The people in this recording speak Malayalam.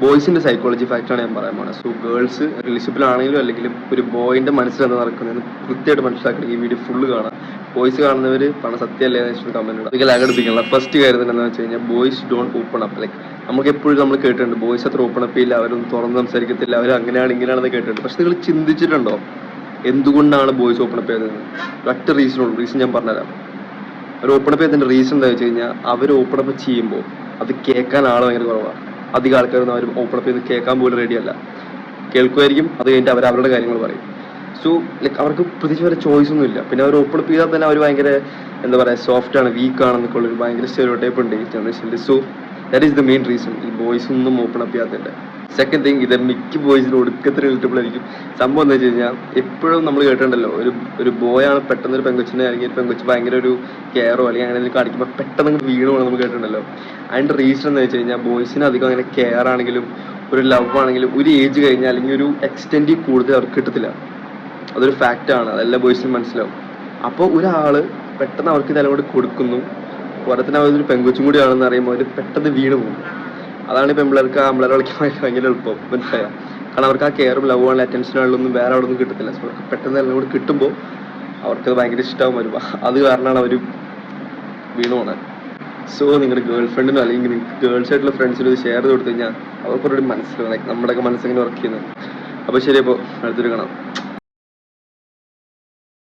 ബോയ്സിന്റെ സൈക്കോളജി ഫാക്ടറാണ് ഞാൻ പറയാൻ പോണത്. സോ ഗേൾസ് റിലേഷൻഷിപ്പിലാണെങ്കിലും അല്ലെങ്കിലും ഒരു ബോയിന്റെ മനസ്സിൽ എന്താ നടക്കുന്നത് കൃത്യമായിട്ട് മനസ്സിലാക്കണം. ഈ വീഡിയോ ഫുള്ള് കാണാം. ബോയ്സ് കാണുന്നവർ പണം സത്യമല്ലേ എന്ന് കമന്റ് ഇടാം. ലാഗടിപ്പിക്കണം. ഫസ്റ്റ് കാര്യം തന്നെ എന്താണെന്ന് വെച്ച് കഴിഞ്ഞാൽ boys don't open up. Like നമുക്ക് എപ്പോഴും നമ്മൾ കേട്ടിട്ടുണ്ട് ബോയ്സ് അത്ര ഓപ്പൺ അപ്പ് ചെയ്യില്ല, അവരൊന്നും തുറന്ന് സംസാരിക്കത്തില്ല, അവർ അങ്ങനെയാണ് ഇങ്ങനെയാണെന്ന് കേട്ടിട്ടുണ്ട്. പക്ഷെ നിങ്ങൾ ചിന്തിച്ചിട്ടുണ്ടോ എന്തുകൊണ്ടാണ് ബോയ്സ് ഓപ്പൺ അപ്പ് ചെയ്തത്? ഒറ്റ റീസണുള്ളൂ. റീസൺ ഞാൻ പറഞ്ഞുതരാം. അവർ ഓപ്പൺ അപ്പ് ചെയ്തതിന്റെ റീസൺ എന്താ വെച്ച് കഴിഞ്ഞാൽ അവർ ഓപ്പൺ അപ്പ് ചെയ്യുമ്പോൾ അത് കേൾക്കാൻ ആൾ ഭയങ്കര കുറവാണ്. അധികം ആൾക്കാരൊന്നും അവർ ഓപ്പൺ അപ്പ് ചെയ്ത് കേൾക്കാൻ പോലും റെഡിയല്ല. കേൾക്കുമായിരിക്കും, അത് കഴിഞ്ഞിട്ട് അവർ അവരുടെ കാര്യങ്ങൾ പറയും. സോ ലൈക്ക് അവർക്ക് പ്രത്യേകിച്ച് വേറെ ചോയ്സ് ഒന്നും ഇല്ല. പിന്നെ അവർ ഓപ്പൺ അപ്പ് ചെയ്താൽ തന്നെ അവർ ഭയങ്കര എന്താ പറയുക സോഫ്റ്റ് ആണ്, വീക്ക് ആണെന്നൊക്കെ ഉള്ളൊരു ഭയങ്കര സ്റ്റെറിയോടൈപ്പ് ഉണ്ട് ഈ ജനറേഷനിൽ. So that is the main reason ഈ ബോയ്സ് ഒന്നും ഓപ്പൺ അപ്പ് ചെയ്യാത്തതിന്റെ. സെക്കൻഡ് തിങ്, ഇത് മിക്ക ബോയ്സിന് ഒടുക്കത്തിൽ റിലേറ്റബിൾ ആയിരിക്കും. സംഭവം എന്താ വെച്ച് കഴിഞ്ഞാൽ എപ്പോഴും നമ്മൾ കേട്ടിട്ടുണ്ടല്ലോ ഒരു ബോയ് ആണ് പെട്ടെന്ന് ഒരു പെങ്കൊച്ചിനെ അല്ലെങ്കിൽ ഒരു പെങ്കൊച്ച് ഭയങ്കര ഒരു കെയറോ അല്ലെങ്കിൽ അങ്ങനെ കാണിക്കുമ്പോൾ പെട്ടെന്ന് വീണ് പോകണം നമ്മൾ കേട്ടിട്ടുണ്ടല്ലോ. അതിന്റെ റീസൺ എന്താ വെച്ച് കഴിഞ്ഞാൽ ബോയ്സിന് അധികം അങ്ങനെ കെയർ ആണെങ്കിലും ഒരു ലവ് ആണെങ്കിലും ഒരു ഏജ് കഴിഞ്ഞാൽ അല്ലെങ്കിൽ ഒരു എക്സ്റ്റെൻഡിൽ കൂടുതൽ അവർക്ക് കിട്ടത്തില്ല. അതൊരു ഫാക്റ്റ് ആണ്, അതെല്ലാ ബോയ്സിനും മനസ്സിലാവും. അപ്പോൾ ഒരാള് പെട്ടെന്ന് അവർക്ക് ഇതെല്ലാം കൂടി കൊടുക്കുന്നു, പുറത്തിന് അവരൊരു പെങ്കൊച്ചും കൂടി ആണെന്ന് അറിയുമ്പോൾ അവർ പെട്ടെന്ന് വീണ് പോകും. അതാണ് പെമ്പിളർക്ക് ആമ്പിളരെ കളിക്കാൻ ഭയങ്കര എളുപ്പം, മനസ്സിലായ? കാരണം അവർക്ക് ആ കെയറും ലവ് ആണെങ്കിലും അറ്റൻഷൻ ആണെങ്കിലും വേറെ അവിടെ ഒന്നും കിട്ടത്തില്ല. സോ അവർക്ക് പെട്ടെന്ന് എല്ലാം കൂടി കിട്ടുമ്പോൾ അവർക്കത് ഭയങ്കര ഇഷ്ടമാവും വരും. അത് കാരണമാണ് അവർ വീണ് പോണത്. സോ നിങ്ങളുടെ ഗേൾ ഫ്രണ്ടിനോ അല്ലെങ്കിൽ ഗേൾസ് ആയിട്ടുള്ള ഫ്രണ്ട്സിനോ ഷെയർ ചെയ്ത് കൊടുത്തു കഴിഞ്ഞാൽ അവർക്കൊരു മനസ്സിലാവും, ലൈക്ക് നമ്മുടെയൊക്കെ മനസ്സിങ്ങനെ വർക്ക് ചെയ്യുന്നത്. അപ്പോൾ ശരി, അപ്പോൾ അടുത്തൊരു കാണാം.